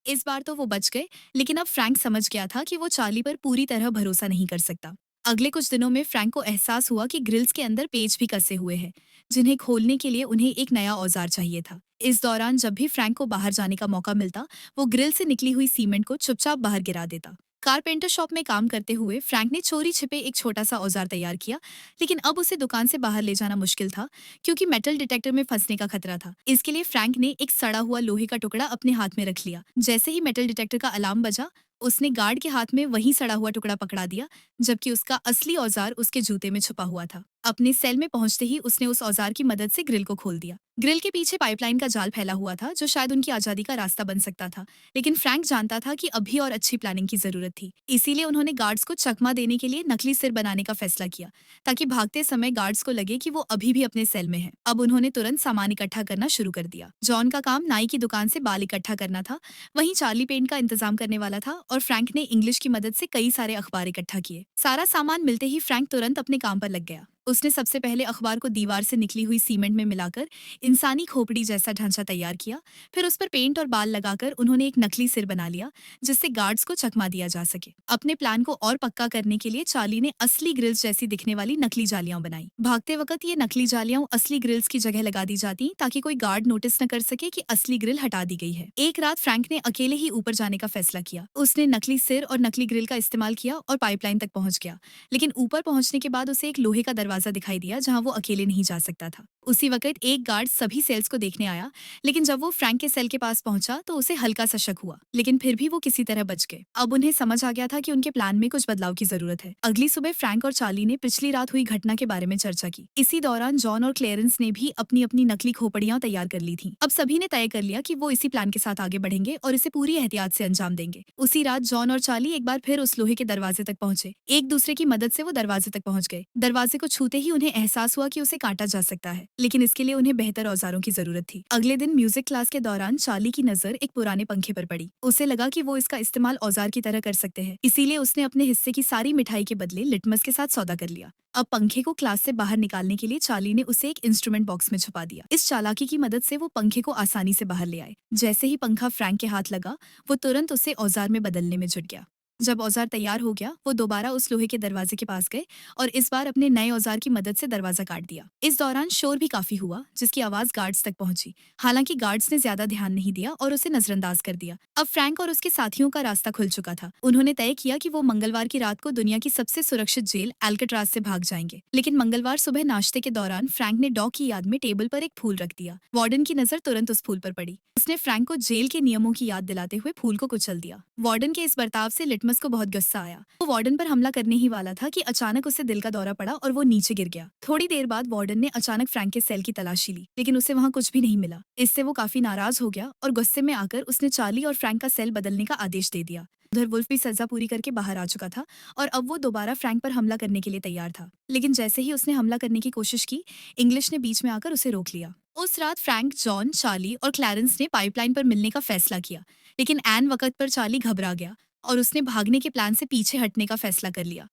इस बार तो वो बच गए, लेकिन अब फ्रैंक समझ गया था कि वो चार्ली पर पूरी तरह भरोसा नहीं कर सकता। अगले कुछ दिनों में फ्रैंक को एहसास हुआ कि ग्रिल्स के अंदर पेच भी कसे हुए हैं, जिन्हें खोलने के लिए उन्हें एक नया औजार चाहिए था। इस दौरान जब भी फ्रैंक को बाहर जाने का मौका मिलता, वो ग्रिल से निकली हुई सीमेंट को चुपचाप बाहर गिरा देता। कारपेंटर शॉप में काम करते हुए फ्रैंक ने चोरी छिपे एक छोटा सा औजार तैयार किया, लेकिन अब उसे दुकान से बाहर ले जाना मुश्किल था, क्योंकि मेटल डिटेक्टर में फंसने का खतरा था। इसके लिए फ्रैंक ने एक सड़ा हुआ लोहे का टुकड़ा अपने हाथ में रख लिया। जैसे ही मेटल डिटेक्टर का अलार्म बजा, उसने गार्ड के हाथ में वही सड़ा हुआ टुकड़ा पकड़ा दिया, जबकि उसका असली औजार उसके जूते में छुपा हुआ था। अपने सेल में पहुंचते ही उसने उस औजार की मदद से ग्रिल को खोल दिया। ग्रिल के पीछे पाइपलाइन का जाल फैला हुआ था, जो शायद उनकी आजादी का रास्ता बन सकता था, लेकिन फ्रैंक जानता था कि अभी और अच्छी प्लानिंग की जरूरत थी। इसीलिए उन्होंने गार्ड्स को चकमा देने के लिए नकली सिर बनाने का फैसला किया, ताकि भागते समय गार्ड्स को लगे कि वो अभी भी अपने सेल में है। अब उन्होंने तुरंत सामान इकट्ठा करना शुरू कर दिया। जॉन का काम नाई की दुकान से बाल इकट्ठा करना था, वहीं चार्ली पेंट का इंतजाम करने वाला था, और फ्रैंक ने इंग्लिश की मदद से कई सारे अखबार इकट्ठा किए। सारा सामान मिलते ही फ्रैंक तुरंत अपने काम पर लग गया। उसने सबसे पहले अखबार को दीवार से निकली हुई सीमेंट में मिलाकर इंसानी खोपड़ी जैसा ढांचा तैयार किया। फिर उस पर पेंट और बाल लगाकर उन्होंने एक नकली सिर बना लिया, जिससे गार्ड्स को चकमा दिया जा सके। अपने प्लान को और पक्का करने के लिए चार्ली ने असली ग्रिल्स जैसी दिखने वाली नकली जालियां बनाई। भागते वक्त ये नकली जालियां असली ग्रिल्स की जगह लगा दी जाती, ताकि कोई गार्ड नोटिस न कर सके कि असली ग्रिल हटा दी गई है। एक रात फ्रैंक ने अकेले ही ऊपर जाने का फैसला किया। उसने नकली सिर और नकली ग्रिल का इस्तेमाल किया और पाइपलाइन तक पहुंच गया, लेकिन ऊपर पहुंचने के बाद उसे एक लोहे का दरवाजा दिखाई दिया, जहां वो अकेले नहीं जा सकता था। उसी वक्त एक गार्ड सभी सेल्स को देखने आया, लेकिन जब वो फ्रैंक के सेल के पास पहुंचा तो उसे हल्का सा शक हुआ, लेकिन फिर भी वो किसी तरह बच गए। अब उन्हें समझ आ गया था कि उनके प्लान में कुछ बदलाव की जरूरत है। अगली सुबह फ्रैंक और चार्ली ने पिछली रात हुई घटना के बारे में चर्चा की। इसी दौरान जॉन और क्लेरेंस ने भी अपनी अपनी नकली खोपड़ियां तैयार कर ली थी। अब सभी ने तय कर लिया कि वो इसी प्लान के साथ आगे बढ़ेंगे और इसे पूरी एहतियात से अंजाम देंगे। उसी रात जॉन और चार्ली एक बार फिर उस लोहे के दरवाजे तक पहुंचे। एक दूसरे की मदद से वो दरवाजे तक पहुंच गए। दरवाजे को छूते ही उन्हें एहसास हुआ कि उसे काटा जा सकता है, लेकिन इसके लिए उन्हें बेहतर औजारों की जरूरत थी। अगले दिन म्यूजिक क्लास के दौरान चार्ली की नजर एक पुराने पंखे पर पड़ी। उसे लगा कि वो इसका इस्तेमाल औजार की तरह कर सकते हैं, इसीलिए उसने अपने हिस्से की सारी मिठाई के बदले लिटमस के साथ सौदा कर लिया। अब पंखे को क्लास से बाहर निकालने के लिए चार्ली ने उसे एक इंस्ट्रूमेंट बॉक्स में छुपा दिया। इस चालाकी की मदद से वो पंखे को आसानी से बाहर ले आए। जैसे ही पंखा फ्रैंक के हाथ लगा, वो तुरंत उसे औजार में बदलने में जुट गया। जब औजार तैयार हो गया, वो दोबारा उस लोहे के दरवाजे के पास गए और इस बार अपने नए औजार की मदद से दरवाजा काट दिया। इस दौरान शोर भी काफी हुआ, जिसकी आवाज गार्ड्स तक पहुंची। हालांकि गार्ड्स ने ज्यादा ध्यान नहीं दिया और उसे नजरअंदाज कर दिया। अब फ्रैंक और उसके साथियों का रास्ता खुल चुका था। उन्होंने तय किया कि वो मंगलवार की रात को दुनिया की सबसे सुरक्षित जेल एल्कट्राज से भाग जाएंगे। लेकिन मंगलवार सुबह नाश्ते के दौरान फ्रैंक ने डॉग की याद में टेबल पर एक फूल रख दिया। वार्डन की नजर तुरंत उस फूल पर पड़ी। उसने फ्रैंक को जेल के नियमों की याद दिलाते हुए फूल को कुचल दिया। वार्डन के इस बर्ताव से लिटमस को बहुत गुस्सा आया। वो वार्डन पर हमला करने ही वाला था कि अचानक उसे दिल का दौरा पड़ा और वो नीचे गिर गया। थोड़ी देर बाद वार्डन ने अचानक फ्रैंक के सेल की तलाशी ली, लेकिन उसे वहाँ कुछ भी नहीं मिला। इससे वो काफी नाराज हो गया और गुस्से में आकर उसने चार्ली और फ्रैंक का सेल बदलने का आदेश दे दिया। उधर वुल्फ भी सजा पूरी करके बाहर आ चुका था और अब वो दोबारा फ्रैंक पर हमला करने के लिए तैयार था। लेकिन जैसे ही उसने हमला करने की कोशिश की, इंग्लिश ने बीच में आकर उसे रोक लिया। उस रात फ्रैंक, जॉन, चार्ली और क्लैरेंस ने पाइपलाइन पर मिलने का फैसला किया, लेकिन ऐन वक्त पर चार्ली घबरा गया और उसने भागने के प्लान से पीछे हटने का फैसला कर लिया।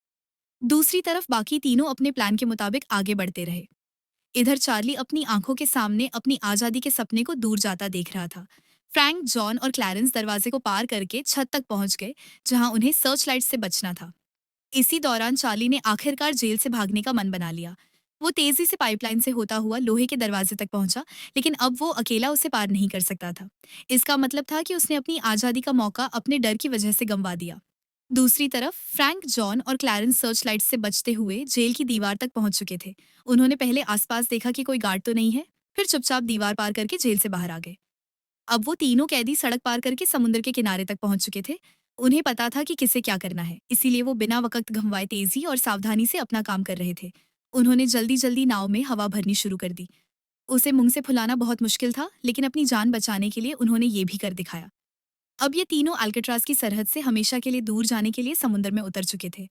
दूसरी तरफ बाकी तीनों अपने प्लान के मुताबिक आगे बढ़ते रहे। इधर चार्ली अपनी आंखों के सामने अपनी आजादी के सपने को दूर जाता देख रहा था। फ्रैंक, जॉन और क्लैरेंस दरवाजे को पार करके छत तक पहुंच गए, जहां उन्हें सर्च लाइट से बचना था। इसी दौरान चार्ली ने आखिरकार जेल से भागने का मन बना लिया। वो तेजी से पाइपलाइन से होता हुआ लोहे के दरवाजे तक पहुंचा, लेकिन अब वो अकेला उसे पार नहीं कर सकता था। इसका मतलब था कि उसने अपनी आजादी का मौका अपने डर की वजह से गंवा दिया। दूसरी तरफ फ्रैंक, जॉन और क्लैरेंस सर्च लाइट से बचते हुए जेल की दीवार तक पहुंच चुके थे। उन्होंने पहले आसपास देखा कि कोई गार्ड तो नहीं है, फिर चुपचाप दीवार पार करके जेल से बाहर आ गए। अब वो तीनों कैदी सड़क पार करके समुद्र के किनारे तक पहुंच चुके थे। उन्हें पता था कि किसे क्या करना है, इसीलिए वो बिना वक्त गंवाए तेजी और सावधानी से अपना काम कर रहे थे। उन्होंने जल्दी जल्दी नाव में हवा भरनी शुरू कर दी। उसे मुंह से फुलाना बहुत मुश्किल था, लेकिन अपनी जान बचाने के लिए उन्होंने ये भी कर दिखाया। अब ये तीनों अल्काट्राज की सरहद से हमेशा के लिए दूर जाने के लिए समुद्र में उतर चुके थे।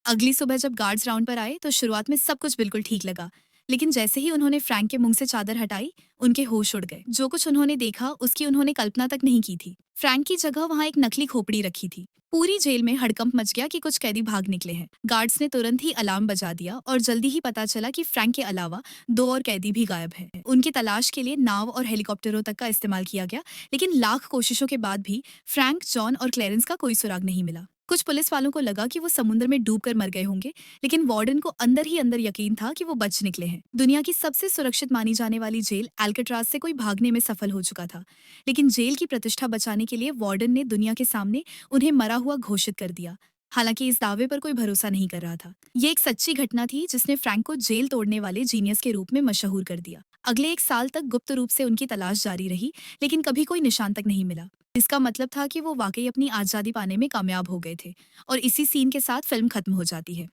अगली सुबह जब गार्ड्स राउंड पर आए तो शुरुआत में सब कुछ बिल्कुल ठीक लगा, लेकिन जैसे ही उन्होंने फ्रैंक के मुंह से चादर हटाई, उनके होश उड़ गए। जो कुछ उन्होंने देखा उसकी उन्होंने कल्पना तक नहीं की थी। फ्रैंक की जगह वहाँ एक नकली खोपड़ी रखी थी। पूरी जेल में हड़कंप मच गया कि कुछ कैदी भाग निकले हैं। गार्ड्स ने तुरंत ही अलार्म बजा दिया और जल्दी ही पता चला कि फ्रैंक के अलावा 2 और कैदी भी गायब हैं। उनकी तलाश के लिए नाव और हेलीकॉप्टरों तक का इस्तेमाल किया गया, लेकिन लाख कोशिशों के बाद भी फ्रैंक, जॉन और क्लेरेंस का कोई सुराग नहीं मिला। कुछ पुलिस वालों को लगा कि वो समुद्र में डूबकर मर गए होंगे, लेकिन वार्डन को अंदर ही अंदर यकीन था कि वो बच निकले हैं। दुनिया की सबसे सुरक्षित मानी जाने वाली जेल अल्काट्राज से कोई भागने में सफल हो चुका था, लेकिन जेल की प्रतिष्ठा बचाने के लिए वार्डन ने दुनिया के सामने उन्हें मरा हुआ घोषित कर दिया। हालांकि इस दावे पर कोई भरोसा नहीं कर रहा था। ये एक सच्ची घटना थी जिसने फ्रैंक को जेल तोड़ने वाले जीनियस के रूप में मशहूर कर दिया। अगले 1 साल तक गुप्त रूप से उनकी तलाश जारी रही, लेकिन कभी कोई निशान तक नहीं मिला। इसका मतलब था कि वो वाकई अपनी आजादी पाने में कामयाब हो गए थे। और इसी सीन के साथ फिल्म खत्म हो जाती है।